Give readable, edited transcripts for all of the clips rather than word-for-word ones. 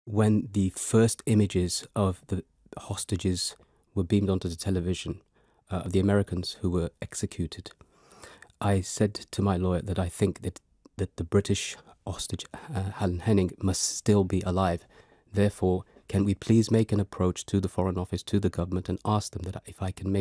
when the first images of the hostages were beamed onto the television, of the Americans who were executed, I said to my lawyer that I think that the British hostage, Alan Henning, must still be alive. Therefore, can we please make an approach to the Foreign Office, to the government, and ask them that if I can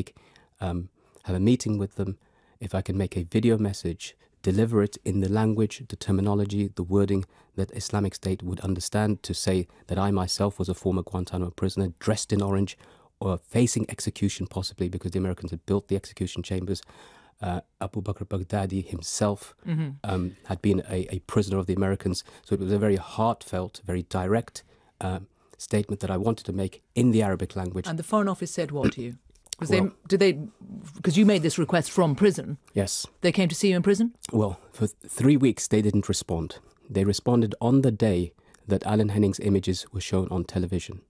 have a meeting with them, if I can make a video message, deliver it in the language, the terminology, the wording that Islamic State would understand, to say that I myself was a former Guantanamo prisoner, dressed in orange, or facing execution possibly because the Americans had built the execution chambers. Abu Bakr Baghdadi himself had been a prisoner of the Americans. So it was a very heartfelt, very direct statement that I wanted to make in the Arabic language. And the Foreign Office said what to you? Because you made this request from prison. Yes. They came to see you in prison? Well, for 3 weeks they didn't respond. They responded on the day that Alan Henning's images were shown on television.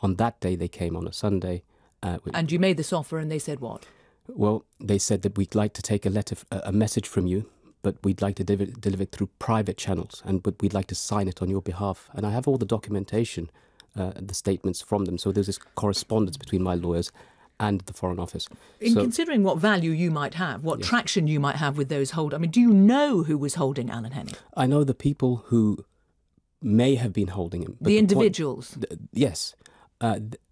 On that day they came, on a Sunday. And you made this offer and they said what? Well, they said that we'd like to take a message from you, but we'd like to deliver it through private channels, but we'd like to sign it on your behalf. And I have all the documentation, the statements from them. So there's this correspondence between my lawyers and the Foreign Office. Considering what value you might have, what traction you might have with those do you know who was holding Alan Henning? I know the people who may have been holding him. But the individuals? Yes.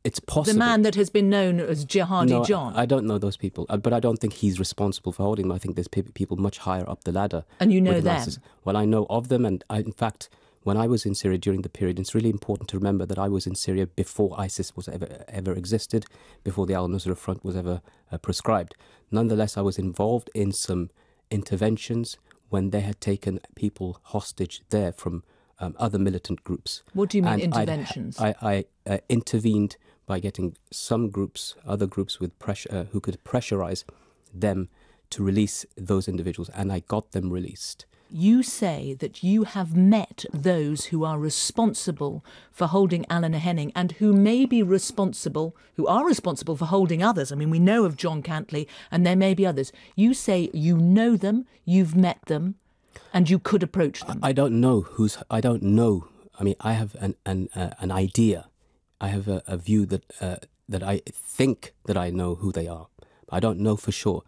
It's possible. The man that has been known as Jihadi John? I don't know those people, but I don't think he's responsible for holding them. I think there's people much higher up the ladder. And you know them? Well, I know of them, and in fact, when I was in Syria during the period, it's really important to remember that I was in Syria before ISIS was ever existed, before the Al-Nusra Front was ever prescribed. Nonetheless, I was involved in some interventions when they had taken people hostage there from other militant groups. What do you mean, interventions? I intervened by getting some groups, other groups with pressure, who could pressurize them to release those individuals, and I got them released. You say that you have met those who are responsible for holding Alan Henning and who may be responsible, who are responsible for holding others. I mean, we know of John Cantley and there may be others. You say you know them, you've met them, and you could approach them. I don't know I don't know. I mean, I have an idea. I have a view that I think that I know who they are. I don't know for sure.